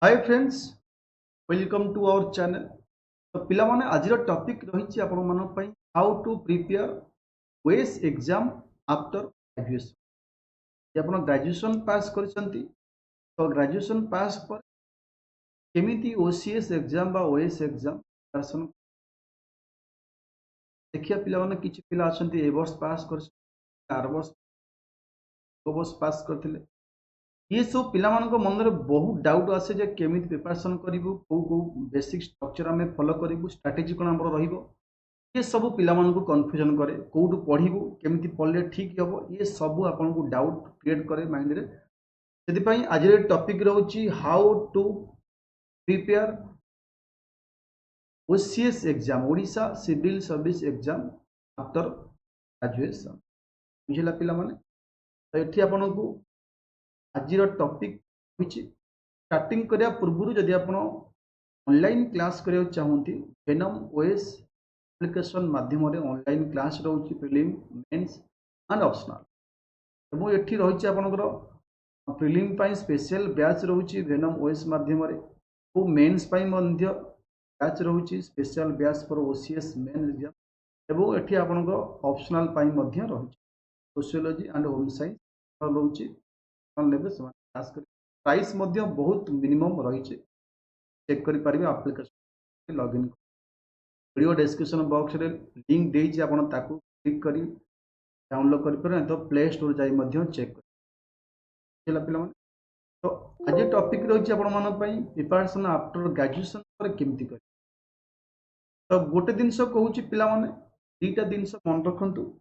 Hi friends, welcome to our channel. तो पिला माने आज टॉपिक रही आपण मन पई how to prepare OAS exam after graduation. जे आपण ग्रेजुएशन पास करछंती तो ग्रेजुएशन पास पर केमिति ओसीएस एग्जाम बा ओएस एग्जाम प्रिपरेशन देखिया पिला माने किछि पिला अछंती ए वर्ष पास कर आर वर्ष दो वर्ष पास करथिले। ये सब पिला मानको मन रे बहुत डाउट आसे जे केमिति प्रिपरेशन करिवु को बेसिक स्ट्रक्चर हमें फॉलो करिवु स्ट्रेटजी कोन हमरो रहिबो। ये सब पिला मानकु कन्फ्यूजन करे कोउटु पढिबु केमिति पढले ठीक हबो ये सब आपनको डाउट क्रिएट करे माइंड रे। सेति पई आज रे टॉपिक रहउची how to prepare OCS exam Odisha civil service exam after graduation. बुझिला पिला माने तो एठी आपनको आज रो टॉपिक होची स्टार्टिंग करिया पूर्व जदि आपण ऑनलाइन क्लास करिया चाहंती वेनम ओएस एप्लिकेशन माध्यम रे ऑनलाइन क्लास रहउची प्रीलिम मेंस एंड ऑप्शनल एवं एठी रहिछि आपनकर प्रीलिम पई स्पेशल बैच रहउची वेनम ओएस माध्यम रे ओ मेंस पई मध्य बैच रहउची special batch for OCS main exam एवं एठी आपनकर ऑप्शनल पई मध्य रहउची सोशियोलॉजी एंड होम साइंस रहउची लेबे समान क्लास कर प्राइस मध्य बहुत मिनिमम रहिछि चेक करि परिबे application login video description box रे लिंक देछि आपण ताकू क्लिक करी डाउनलोड करि पर तो प्ले स्टोर जाई मध्य चेक कर पिला माने। तो आज टॉपिक रहिछि आपण मन पई प्रिपरेशन आफ्टर ग्रेजुएशन पर केमति कर। तो गोटे दिनस कहूछि पिला माने दीटा दिनस मन रखंतु।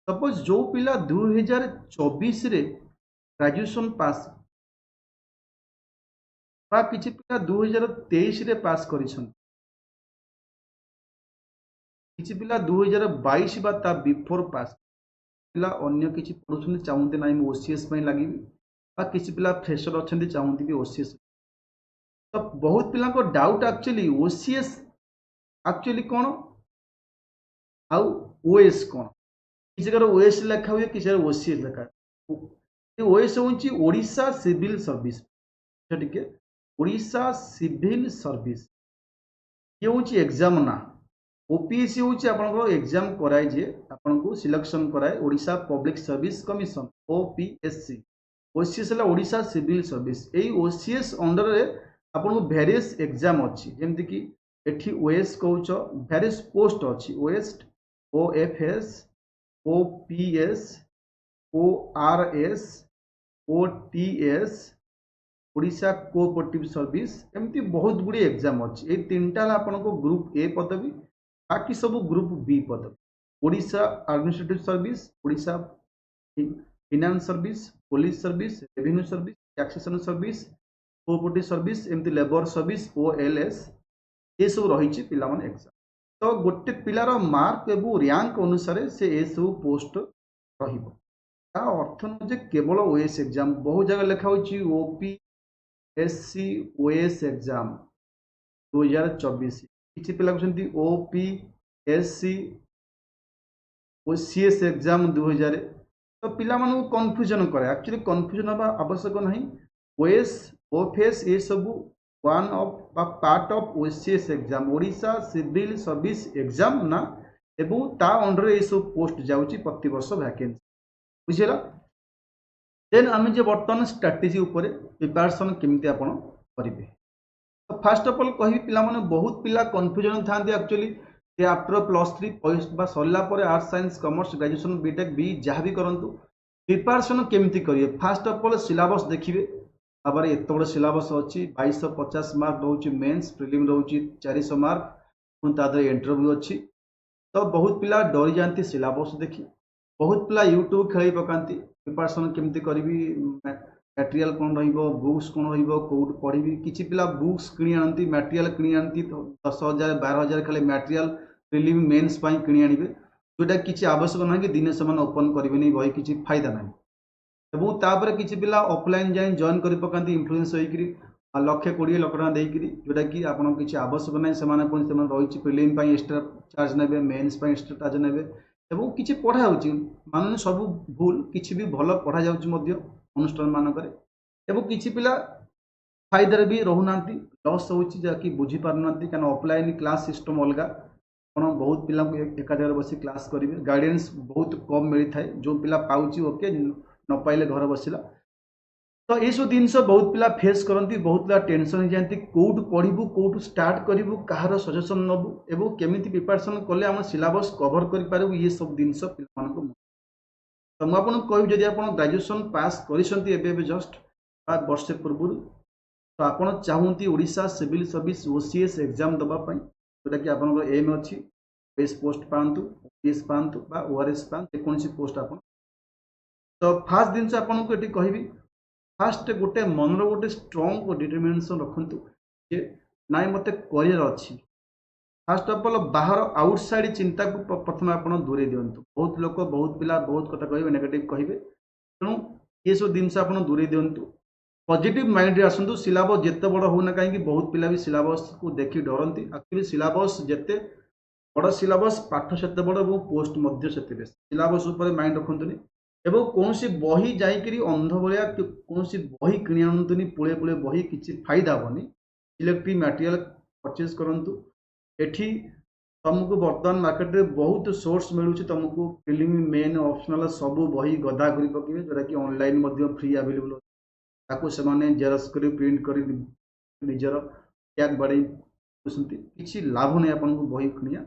सपोज जो पिला 2024 रे ग्रेजुएशन पास बा किछि पिला 2023 रे पास करिछन किछि पिला 2022 बा ता बिफोर पास पिला अन्य किछि पढुछन चाहंते नाही मो ओसीएस पई लागि बा किछि पिला फ्रेशर अछंती चाहंती भी ओसीएस। तो बहुत पिला को डाउट एक्चुअली ओसीएस एक्चुअली कोन आउ ओएस कोन किछि कर ओएस लिखा हुए किछि कर ओसीएस लिखा ये ओएस होची ओडिशा सिविल सर्विस ठीक है ओडिशा सिविल सर्विस ये होची एग्जाम ना ओपीएससी होची आपनकर एग्जाम कराय जे आपनको सिलेक्शन कराय Odisha public service commission OPSC. OCS है ओडिशा सिविल सर्विस एई ओसीएस अंडर रे आपनको वेरियस एग्जाम अछि जेमति कि एठी ओएस कहउछ वेरियस पोस्ट अछि OS OFS OPS ORS OTS Odisha cooperative service एमती बहुत गुडी एग्जाम अछि ए तीनटा आपनको ग्रुप ए पदवी बाकी सब ग्रुप बी पदवी Odisha administrative service Odisha finance service police service revenue service taxation service cooperative service एमती लेबर सर्विस ओएलएस ये सब रही पिला माने एग्जाम। तो गोटे पिलार मार्क एवं रैंक अनुसार से ए सब पोस्ट रहिबो ता अर्थ न जे केवल ओएस एग्जाम बहुत जगह लिखा होची ओपीएससी ओएस एग्जाम 2024 किछि पिला कहउछंती ओपीएससी ओसीएस एग्जाम 2000 तो पिला मानू कंफ्यूजन करे एक्चुअली कंफ्यूजन हवा आवश्यक नहीं ओएस ओएफएस ये सब वन ऑफ बा part of OCS exam Odisha civil service exam ना एवं ता अंडर ये सब पोस्ट जाउची प्रति वर्ष वैकेंसी बुझिला। देन आम जे बर्तमान स्ट्रेटेजी ऊपर प्रिपरेशन केमिति आपण करिवे। तो फर्स्ट ऑफ ऑल कहि पिला माने बहुत पिला कंफ्यूजन थांती एक्चुअली जे आफ्टर +3 पोस्ट बा सरला परे arts science commerce graduation BTech बी जहाँ भी करंतु प्रिपरेशन केमिति करिवे। फर्स्ट ऑफ ऑल सिलेबस देखिए आबार एत बड़ सिलेबस अच्छी 2250 मार्क रोचे मेंस प्रीलिम रोचे 400 मार्क पुणी तादर इंटरव्यू अच्छी। तो बहुत पिला डरी जाती सिलेबस देखी बहुत पिला यूट्यूब खेल पकाती प्रिपरेशन केमिति करी मटेरियल कौन रुक्स कौन रौट पढ़ी किसी पिला बुक्स किणी आनती मटेरियल किणी आनती 10,000 12,000 खाली मटेरियल प्रीलिम मेंस किणी आनिबे जोटा किसी आवश्यक ना कि दिने से ओपन करेंगे बही किसी फायदा ना एवं तापर किसी पिला ऑफलाइन जाए जॉइन कर पकाती इन्फ्लुएंस होकर 1,20,000 टका देकरी जोटा कि आपन किसी आवश्यक ना से रही प्रीलिम एक्सट्रा चार्ज ने मेन्स एक्सट्रा चार्ज ने एवं किसी पढ़ा मान सब भूल किसी भी भल पढ़ा जाऊँच अनुष्ठान मानक एवं किसी पिला फायदे भी रोना लॉस होची जाकि बुझी पारना क्या ऑफलाइन क्लास सिस्टम अलग आप बहुत पिला एका जगह बस क्लास करेंगे गाइडेंस बहुत कम मिलता है जो पिला पाउची ओके न पाइले घर बसला तो ये सब जिन बहुत पिला फेस करती बहुत पिला टेंशन हो जाती कौटू पढ़ू कौटू स्टार्ट करूँ कहार सजेसन नबू एवं केमी प्रिपेरेसन कले आम सिलेबस कभर कर ये सब जिन पाक तो मुझे कहूँ जब आप ग्रेजुएशन पास कर जस्ट वर्षे पूर्व तो आपड़ चाहती Odisha civil service OCS exam दवापाई जोटा कि आप एम अच्छी बेस पोस्ट पातु ओपीएस पातु ओआरएस पातु जेकोसी पोस्ट आप तो फास्ट जिन आपको ये कहबी फास्ट गोटे मनर गोटे स्ट्रंग डिटरमिनेसन रखु जे ना मत करियर अच्छी फास्ट अफ अल बाहर आउटसाइड चिंता को प्रथम आप दूरे दिंतु बहुत लोग बहुत पिला बहुत कथा कहे नेगेटिव कहे तेणु ये सब जिन आप दूरे दिंतु पॉजिटिव माइंड आसतु सिलेबस जिते बड़ होना कहीं बहुत पिला भी सिलेबस को देखी डरती एक्चुअली सिलेबस जिते बड़ सिलेबस पाठ से बड़ और पोस्ट से सिलेबस माइंड रखुनि एवं कौन बही जाकि अंध भाया कौन बही कि आनुनि पुले पुले बही किसी फायदा हेनी इलेक्ट्रिक मटेरियल परचेज करूँ एठी तुमको बर्तमान मार्केट में बहुत सोर्स मिलूँ तुमको प्रिलिम मेन ऑप्शनल सब बही गदा कर पकेबे जोटा कि ऑनलाइन फ्री अवेलेबल ताको से जेरक्स कर प्रिंट कर निजर टैग बढ़े किसी लाभ नहीं आपको बही किणिया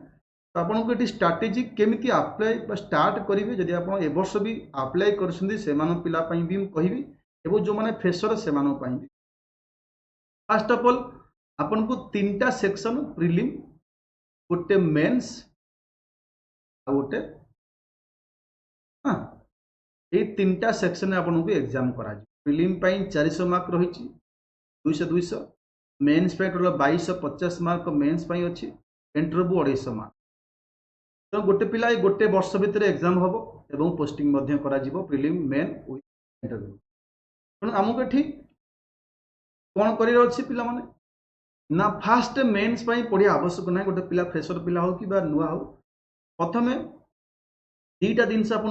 तो आपको ये स्ट्राटेजी केमी आप्लाय स्टार्ट करेंगे जदि आप वर्ष भी आप्लाय कर पिलापाई भी कहबी एवं जो मैंने फ्रेशर से फास्ट अफ ऑल आपन को 3टा सेक्शन प्रिलिम गोटे मेंस आ गोटे हाँ ये 3टा सेक्शन आपन को एग्जाम करा प्रिलिम 400 मार्क रही 200 200 मेन्स टोटल 2250 मार्क मेन्स अच्छी इंटरव्यू 250 मार्क तो गोटे पिला गोटे वर्ष भितर एग्जाम हम एवं posting prelim main with interview तेणु आमको ये कौन कर पिला माने ना फास्ट मेन्स पढ़िया आवश्यक ना गोटे पिला फ्रेशर पिला हो कि नुआ हो प्रथम 2टा जिन आप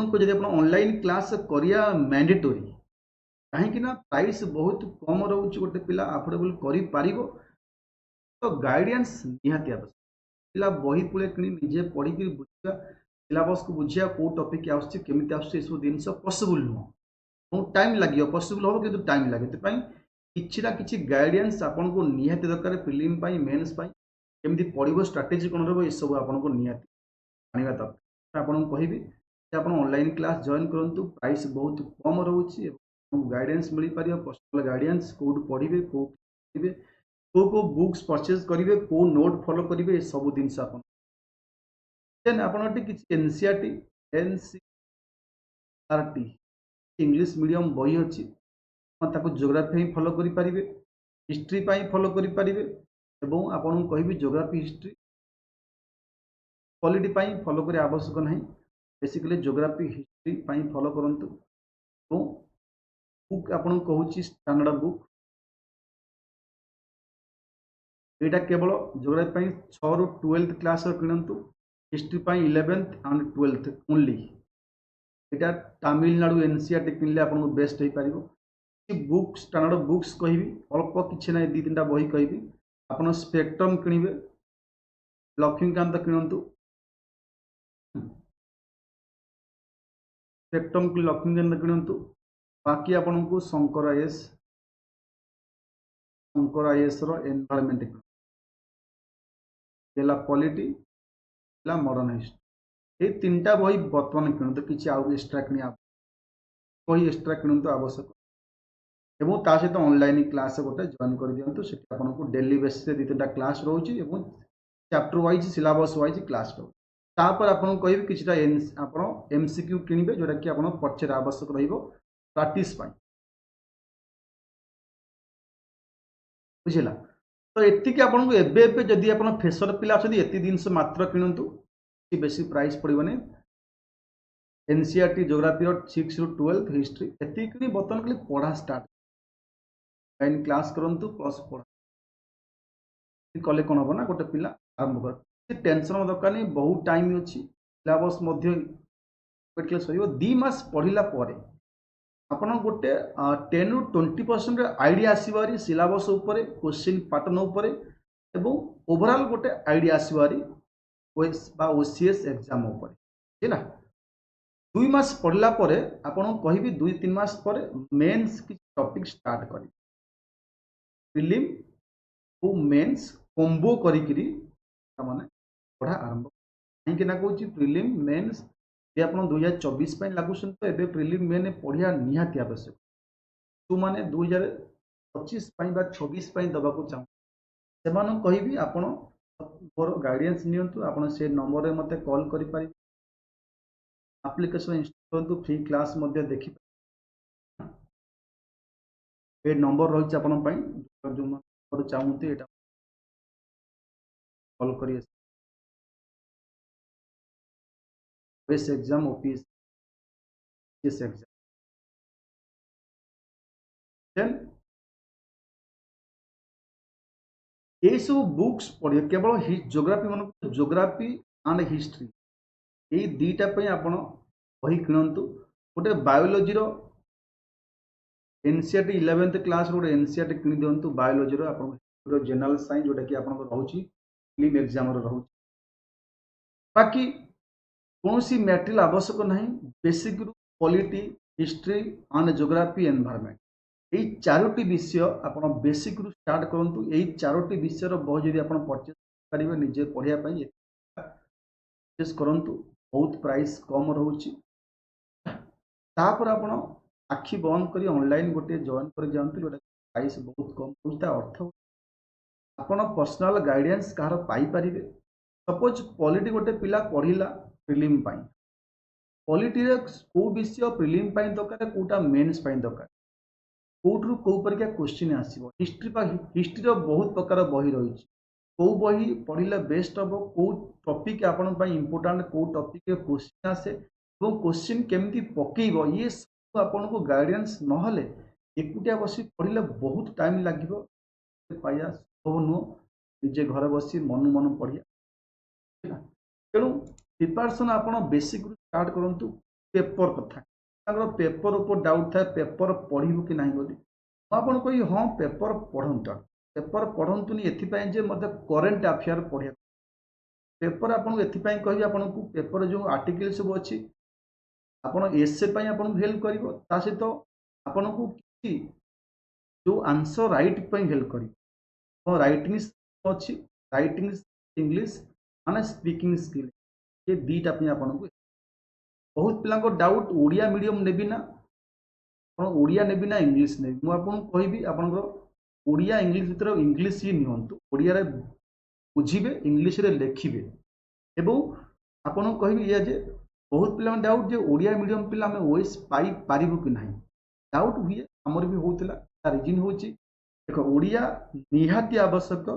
ऑनलाइन क्लास करिया मैंडेटोरी कहीं प्राइस बहुत कम रोचे गोटे पिला अफोर्डेबल कर तो गाइडेंस निहाती आवश्यक पिला बही पुले कि निजे पढ़ी बुझा सिलेबस को बुझा कौ टपिक आसमी आसब जिन पॉसिबल नुह टाइम लगे पॉसिबल हम कि टाइम लगे किसी ना कि गाइडेंस आपन को निहाती दरकार प्रिलिम मेन्स केमी पढ़ो स्ट्राटेजी कौन रही सब आपको निहाती जानवा दरकार आपको कहबी आप ऑनलाइन क्लास जॉइन करूँ प्राइस बहुत कम रोचे गाइडेंस मिल पार पर्सनल गाइडेंस कौट पढ़े कौ को बुक्स परचेज करेंगे कौ नोट फॉलो करेंगे ये सब जिन देन आपटी किसी एनसीईआरटी एनसीईआरटी इंग्लिश मीडियम बही अच्छी जियोग्राफी फॉलो करेंगे हिस्ट्री फॉलो करेंगे एवं आपको कहबी जियोग्राफी हिस्ट्री पॉलिटी फॉलो कर आवश्यक ना बेसिकली जियोग्राफी हिस्ट्री फॉलो करूँ बुक आपको कहूँ स्टैंडर्ड बुक यहाँ केवल जियोग्राफी 6 ରୁ 12th क्लास किणतु history 11th and 12th only यहाँ तमिलनाडु एनसीईआरटी किनले आपको बेस्ट हो पार बुक स्टैंडर्ड बुक्स कहबी अल्प किसी ना 2-3टा बही कहबी आप स्पेक्ट्रम किणवे लक्ष्मीकांत किणतु स्पेक्ट्रम लक्ष्मीकांत किणतु बाकी आपन को Shankar IAS environment polity modern history ये 3टा बही बर्तमान किणतु किसी आउ एक्सट्रा कि बही एक्सट्रा किणतु आवश्यक एवं ता सहित ऑनलाइन क्लास गोटे जॉइन कर दिंतु से आपको डेली बेसिस 2-3टा क्लास रोचे chapter wise syllabus wise class रोचे तापर आपको कहबी किसी आप एमसीक्यू किणवे जोटा कि आप पचर आवश्यक रैक्टिस बुझेगा तो ये आपको एवं जदि आप फ्रेशर पिला अच्छे जिन मात्र किणतु बेसी प्राइस पड़ोनी एनसीईआरटी जियोग्राफी 6 ରୁ 12th हिस्ट्री ये कि बर्तमान खाली पढ़ा स्टार्ट लाइन क्लास करूँ प्लस पढ़ा कले कौन हम ना गोटे पिला आरंभ कर टेंशन दरकार नहीं बहुत टाइम अच्छी सिलेबस सर 2 मास पढ़ला ଆପଣ ଗୋଟେ 10 ରୁ 20% ଆଇडिଆ ଆସିବାରି ସିଲାବସ୍ ଉପରେ क्वेश्चन पैटर्न ଉପରେ ଏବଂ ओवरऑल ଗୋଟେ ଆଇडिଆ ଆସିବାରି ओएस बा ओसीएस एग्जाम ଉପରେ ହେଲା 2 मास पढ़ला ପରେ ଆପଣଙ୍କୁ କହିବି 2-3 मास ପରେ मेंस की टॉपिक स्टार्ट करी प्रिलिम और मेंस कॉम्बो करिकरी माने पढ़ा आरंभ कहीं ना कहूँ प्रिलिम मेंस ये आप 2024 लगुन तो ये प्रिलिम मेन पढ़िया निहाती आवश्यक जो मैंने 2025 बा 26 दबा चाहूँ से कहि आपण मोर गाइडेंस नियंतु आपण से नंबर रे मते कॉल करि पारि एप्लिकेशन इंस्टॉल करंतु फ्री क्लास मध्ये देखि ए नंबर रही आपण पई जो नंबर चाहूती एटा कॉल करिए base exam OPS S exam then ये सब बुक्स पढ़िए केवल ज्योग्राफी मन ज्योग्राफी एंड हिस्ट्री ये दीटा पे आपण बही किणतु गोटे बायोलोजी रो एनसीईआरटी 11th क्लास गोटे एनसीईआरटी किनि दियंतु बायोलोजी रो आपण जनरल साइंस जोटा कि आपण रहउची फिल्म एग्जाम रो रहउची बाकी कौनसी मैटेरियल आवश्यक नहीं बेसिक रु polity history and geography environment यही चारोटी विषय आप बेसिक रु स्टार्ट करूँ यही चारोटी विषय बही जब आप परचेज करेंगे निजे पढ़ाई परचेज करूँ बहुत प्राइस कम रोचे आप आखि बंद कर ऑनलाइन गोटे जॉइन कर जातु जो प्राइस बहुत कम रोचे अर्थ आपड़ पर्सनाल गाइडेंस कहार पाइपर सपोज पॉलिटी गोटे पिला पढ़ला प्रिलिम पॉलिटी को विषय प्रिलिम दरकार कोटा मेन्स दरकार कौटू कौ परीक्षा क्वेश्चन आसो हिस्ट्री बहुत प्रकार बही रही कौ बही पढ़ले बेस्ट हम कौ टॉपिक आपण इंपोर्टाट कौ टॉपिक क्वेश्चन आसे क्वेश्चन केमती पकेब ये सब आपन को गाइडेंस ना एकुटिया बस पढ़ले बहुत टाइम लगे पाया सब नुह निजे घर बस मनु मन पढ़िया तेणु प्रिपरेशन आप बेसिक स्टार्ट करूँ पेपर कथा पेपर ऊपर डाउट था पेपर पढ़ू कि नहीं बोली आपन कही हाँ पेपर पढ़ता पेपर पढ़तुनि एपाई मतलब करेन्ट अफेयर पढ़ा पेपर आपको एपाई कह आपन को पेपर जो आर्टिकल सब अच्छी आपड़ एसे आपको हेल्प कर सहित आपन को किसी जो आंसर राइट हेल्प कर राइटिंग अच्छी राइटिंग इंग्लिश माने स्पीकिंग स्किल ये दीटा आपन को बहुत पिला डाउट ओडिया मीडियम नेबी ना ओडिया नेबी ना इंग्लिश नेबी मुझे कहबी आपंकर ओडिया इंग्लिश भर इंग्लिश ही नियंतु ओडिया बुझे इंग्लिश रे लिखिबे एवं आपन कहबी या जे बहुत पिला डाउट जे ओडिया मीडियम पिला आम ओएस पाई पारिबु कि नहीं डाउट हुए आमर भी होता रिजन हूँ देख ओडिया निहाती आवश्यक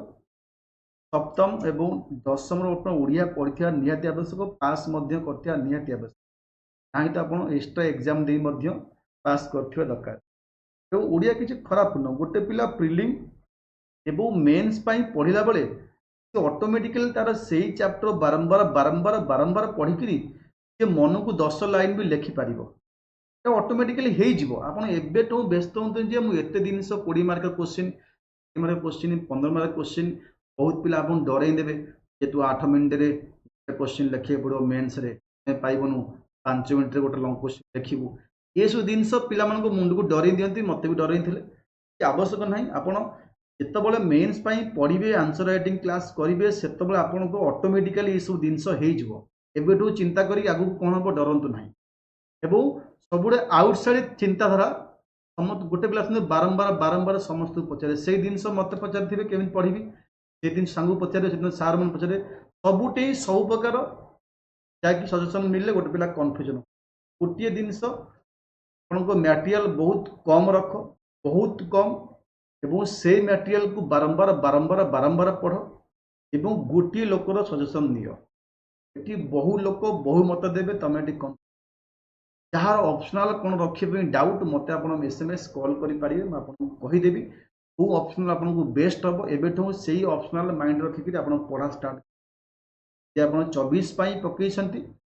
सप्तम एवं दशम ओडिया पढ़ा निहाती आवश्यक पास करता निहाती आवश्यक ना तो आप एक्सट्रा एग्जाम दे पास कर दरकार एवं ओडिया किसी खराब न गोटे पिला प्रिलिम एवं मेन्स पढ़ला बेले ऑटोमेटिकली तार से चैप्टर बारंबार बारंबार बारंबार पढ़ी मन को 10 लाइन भी लिखिपार ऑटोमेटिकली हो व्यस्त होते मुझे दिन 20 मार्क क्वेश्चन 15 मार्क क्वेश्चन बहुत पिला आप डरईदेवे जेहतु 8 मिनट क्वेश्चन लिखे पड़ो मेन्स पाइबनु 5 मिनट गोटे लंग क्वेश्चन लिखू ये सब जिन पिला मुंड को डर दिखती मत भी डर आवश्यक ना आपड़ जिते मेन्स पढ़े आंसर राइटिंग क्लास करेंगे से आपन को ऑटोमेटिकली ये सब जिन हो चिंता करी आगू कौन हम डरतु ना एवं सब आउटसाइड चिंताधारा समस्त गोटे पिला बारंबार बारंबार समस्त पचारे से जिन मत पचारे केमी पढ़ी से दिन सांग पचारे सार मन पचारे सबुटे सब प्रकार जहाँकि सजेसन मिले गोटे पिला कन्फ्यूजन गोटे जिनस आपको मटेरियल बहुत कम रख बहुत कम एवं से मटेरियल को बारंबार बारंबार बारंबार पढ़ एवं गोटे लोकर सजेसन नि बहु लोक बहु मत देवे तुम कम जार ऑप्शनल कौन रखिए डाउट मत आप एसएमएस कॉल करेंगे मुझे कहीदेवी कौ ऑप्शनल आपको बेस्ट हम एवं से ऑप्शनल माइंड रखिक पढ़ा स्टार्ट आप 24 पकई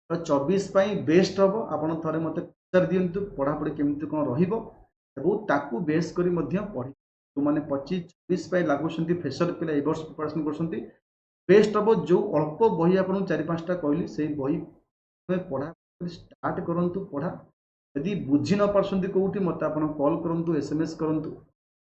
तो 24 बेस्ट हम आपड़ थे मत पचार दिंतु पढ़ापढ़ी केमती कौन रहा बेस कर पढ़ी जो मैंने 25-26 लगुंट फ्रेशर पिला ए वर्ष प्रिपरेशन कर बेस्ट हम जो अल्प बही आपको 4-5टा कहली से बही पढ़ा स्टार्ट करूँ पढ़ा यदि बुझी न पार्टी कौटी मत आप कॉल करूँ एसएमएस करूँ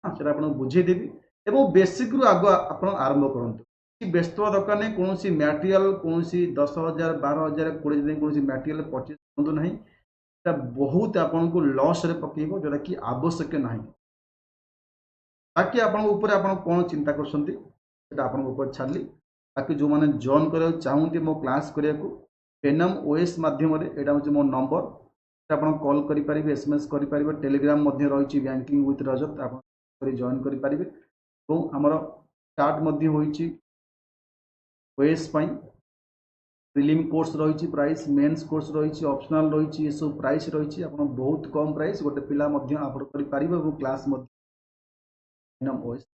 से आपको बुझेदेवी और बेसिक रु आग आप आरंभ करूँ व्यस्त हवा दरकार नहीं कौन मैटेरियल कौन 10,000 12,000 20,000 कौन मैटेरियल परचेज करूँ ना बहुत आपन को लॉस रे पकेबो जोटा कि आवश्यक नहीं बाकी आपन ऊपर आपन कौन चिंता कर आपन ऊपर छाड़ी बाकी जो मैंने जॉइन करा चाहूँगी मो क्लास करिया को पेनम ओएस माध्यम एटा हूँ मो नंबर आप कॉल करेंगे एसएमएस करेंगे टेलीग्राम रही बैंकिंग विथ रजत आप जॉइन करेंगे और आमर स्टार्ट होइछि ओएस प्रिलिम कोर्स रही प्राइस मेन्स कोर्स रही ऑप्शनल रही सब प्राइस रही आप बहुत कम प्राइस गोटे पिला अफोर्ड कर क्लास ओएस